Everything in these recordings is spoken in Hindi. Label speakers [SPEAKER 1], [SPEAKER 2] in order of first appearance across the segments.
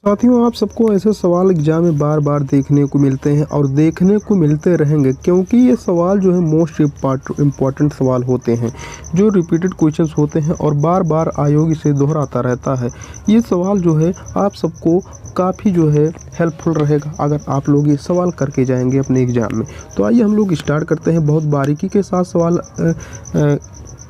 [SPEAKER 1] साथियों, आप सबको ऐसे सवाल एग्जाम में बार बार देखने को मिलते हैं और देखने को मिलते रहेंगे, क्योंकि ये सवाल जो है मोस्ट इम्पॉर्टेंट सवाल होते हैं जो रिपीटेड क्वेश्चंस होते हैं और बार बार आयोग इसे दोहराता रहता है। ये सवाल जो है आप सबको काफ़ी जो है हेल्पफुल रहेगा अगर आप लोग ये सवाल करके जाएंगे अपने एग्ज़ाम में। तो आइए हम लोग स्टार्ट करते हैं। बहुत बारीकी के साथ सवाल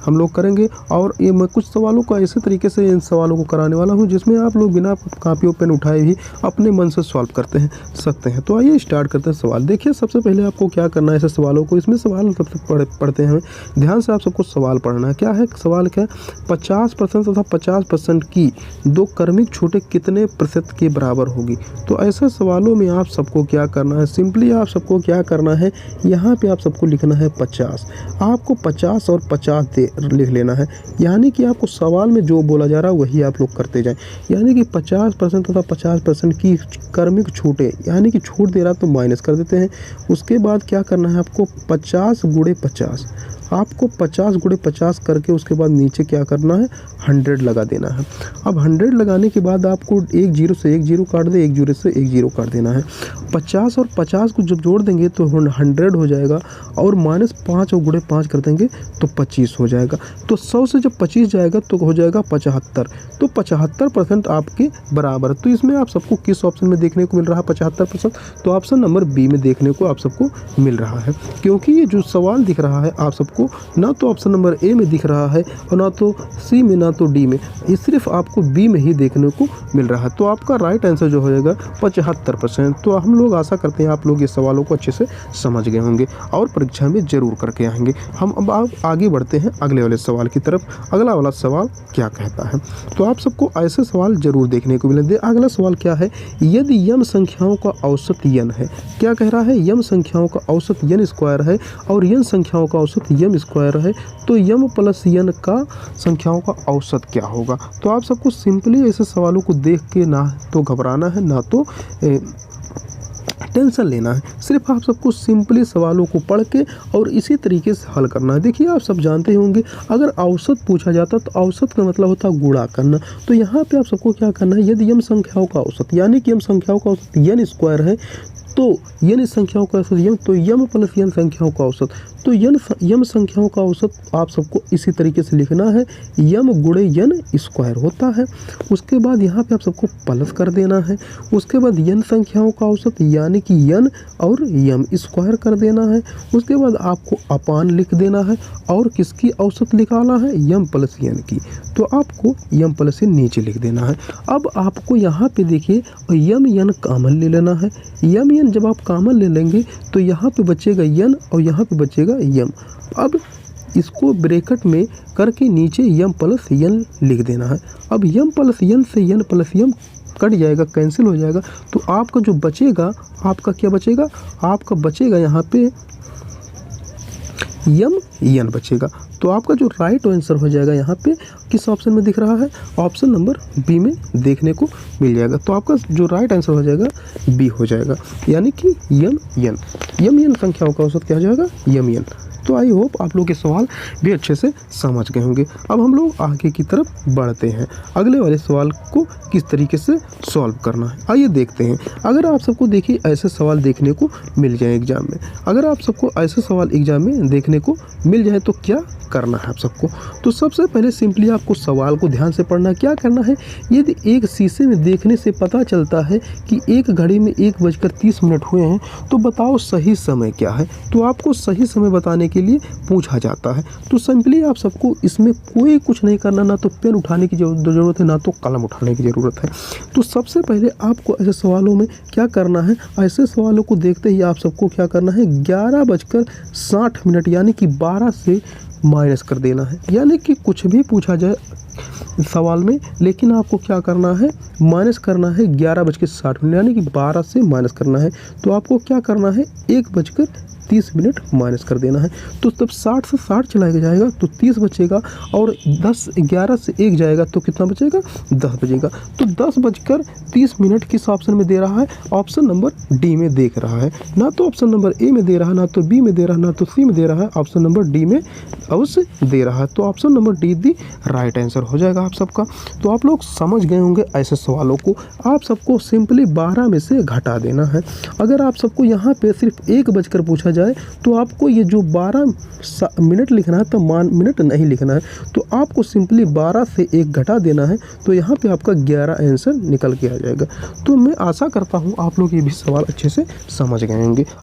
[SPEAKER 1] हम लोग करेंगे और ये मैं कुछ सवालों को ऐसे तरीके से इन सवालों को कराने वाला हूँ जिसमें आप लोग बिना कॉपी और पेन उठाए ही अपने मन से सॉल्व करते हैं सकते हैं। तो आइए स्टार्ट करते हैं सवाल। देखिए, सबसे पहले आपको क्या करना है ऐसे सवालों को, इसमें सवाल सबसे पढ़ते हैं ध्यान से। आप सबको सवाल पढ़ना है। क्या है सवाल? क्या 50% तथा 50% की दो क्रमिक छूटें कितने प्रतिशत के बराबर होगी? तो ऐसे सवालों में आप सबको क्या करना है, सिंपली आप सबको क्या करना है, यहाँ पे आप सबको लिखना है 50। आपको 50 और 50 लिख लेना है, यानी कि आपको सवाल में जो बोला जा रहा है वही आप लोग करते जाएं। यानी कि 50% तथा 50% की क्रमिक छूटें, यानी कि छूट दे रहा तो माइनस कर देते हैं। उसके बाद क्या करना है आपको 50 गुणे 50, आपको 50 गुणे 50 करके उसके बाद नीचे क्या करना है 100 लगा देना है। अब 100 लगाने के बाद आपको एक जीरो से एक जीरो काट दे, एक जीरो से एक जीरो काट देना है। 50 और 50 को जब जोड़ देंगे तो 100 हो जाएगा और -5 और गुणे 5 कर देंगे तो 25 हो जाएगा। तो 100 से जब 25 जाएगा तो हो जाएगा 75। तो 75% आपके बराबर। तो इसमें आप सबको किस ऑप्शन में देखने को मिल रहा है 75%? तो ऑप्शन नंबर बी में देखने को आप सबको मिल रहा है, क्योंकि ये जो सवाल दिख रहा है आप सबको ना तो ऑप्शन नंबर ए में दिख रहा है और ना तो सी में ना तो डी में, ये सिर्फ आपको बी में ही देखने को मिल रहा है। तो आपका राइट आंसर जो हो जाएगा 75%। तो हम लोग आशा करते हैं आप लोग ये सवालों को अच्छे से समझ गए होंगे और परीक्षा में जरूर करके आएंगे। हम अब आगे बढ़ते हैं अगले वाले सवाल की तरफ। अगला वाला सवाल क्या कहता है, तो आप सबको ऐसे सवाल जरूर देखने को मिलेंगे। अगला सवाल क्या है, यदि यम संख्याओं का औसत यन है। क्या कह रहा है, यम संख्याओं का औसत यन स्क्वायर है और यन संख्याओं का औसत यम स्क्वायर है, तो यम प्लस यन का संख्याओं का औसत क्या होगा? तो आप सबको सिंपली ऐसे सवालों को देख के ना तो घबराना है ना तो टेंशन लेना है। सिर्फ आप सबको सिंपली सवालों को पढ़ के और इसी तरीके से हल करना है। देखिए, आप सब जानते होंगे अगर औसत पूछा जाता तो औसत का मतलब होता है गुणा करना। तो यहाँ पे आप सबको क्या करना है, यदि यम संख्याओं का औसत, यानी कि यम संख्याओं का औसत यन स्क्वायर है तो यन संख्याओं का औसत यम, तो यम प्लस यन संख्याओं का औसत, तो यम संख्याओं का औसत आप सबको इसी तरीके से लिखना है, यम गुणे यन स्क्वायर होता है। उसके बाद यहाँ पे आप सबको प्लस कर देना है। उसके बाद यन संख्याओं का औसत यानी कि यन और यम स्क्वायर कर देना है। उसके बाद आपको अपान लिख देना है और किसकी औसत निकालना है, यम प्लस यन की। तो आपको यम प्लस यन नीचे लिख देना है। अब आपको यहाँ पे देखिए यम यन कॉमन ले लेना है। यम यन जब आप कॉमन ले लेंगे तो यहाँ पे बचेगा यन और यहाँ पे बचेगा यम। अब इसको ब्रैकेट में करके नीचे यम प्लस यन लिख देना है। अब यम प्लस यन से यन प्लस यम कट जाएगा, कैंसिल हो जाएगा। तो आपका जो बचेगा, आपका क्या बचेगा, आपका बचेगा यहाँ पे यम यन बचेगा। तो आपका जो राइट आंसर हो जाएगा यहाँ पे किस ऑप्शन में दिख रहा है, ऑप्शन नंबर बी में देखने को मिल जाएगा। तो आपका जो राइट आंसर हो जाएगा बी हो जाएगा, यानी कि यम यन संख्याओं का औसत क्या हो जाएगा, यम यन। तो आई होप आप लोग के सवाल भी अच्छे से समझ गए होंगे। अब हम लोग आगे की तरफ बढ़ते हैं, अगले वाले सवाल को किस तरीके से सॉल्व करना है आइए देखते हैं। अगर आप सबको देखिए ऐसे सवाल देखने को मिल जाए एग्जाम में, अगर आप सबको ऐसे सवाल एग्जाम में देखने को मिल जाए तो क्या करना है आप सबको? तो सबसे पहले सिंपली आपको सवाल को ध्यान से पढ़ना है। क्या करना है, यदि एक शीशे में देखने से पता चलता है कि एक घड़ी में 1:30 हुए हैं तो बताओ सही समय क्या है? तो आपको सही समय बताने के लिए पूछा जाता है। तो सिंपली आप सबको इसमें कोई कुछ नहीं करना, ना तो पेन उठाने की ज़रूरत है ना तो कलम उठाने की ज़रूरत है। तो सबसे पहले आपको ऐसे सवालों में क्या करना है, ऐसे सवालों को देखते ही आप सबको क्या करना है 11:60 यानी कि 12 से माइनस कर देना है। यानी कि कुछ भी पूछा जाए सवाल में, लेकिन आपको क्या करना है, माइनस करना है 11:60 यानी कि 12 से माइनस करना है। तो आपको क्या करना है 1:30 माइनस कर देना है। तो तब 60 से 60 चला जाएगा तो 30 बचेगा और 11 से 1 जाएगा तो कितना बचेगा, 10 बचेगा। तो 10:30 किस ऑप्शन में दे रहा है, ऑप्शन नंबर डी में देख रहा है। ना तो ऑप्शन नंबर ए में दे रहा है, ना तो बी में दे रहा है, ना तो सी में दे रहा है, ऑप्शन नंबर डी में अवश्य दे रहा है। तो ऑप्शन नंबर डी दी राइट आंसर हो जाएगा आप सबका। तो आप लोग समझ गए होंगे ऐसे सवालों को। आप सबको सिंपली 12 में से घटा देना है। अगर आप सबको यहाँ पे सिर्फ 1 बजकर पूछा जाए तो आपको ये जो 12 मिनट लिखना है, तो मिनट नहीं लिखना है, तो आपको सिंपली 12 से 1 घटा देना है। तो यहाँ पे आपका 11 आंसर निकल के आ जाएगा। तो मैं आशा करता हूँ आप लोग ये भी सवाल अच्छे से समझ गए होंगे।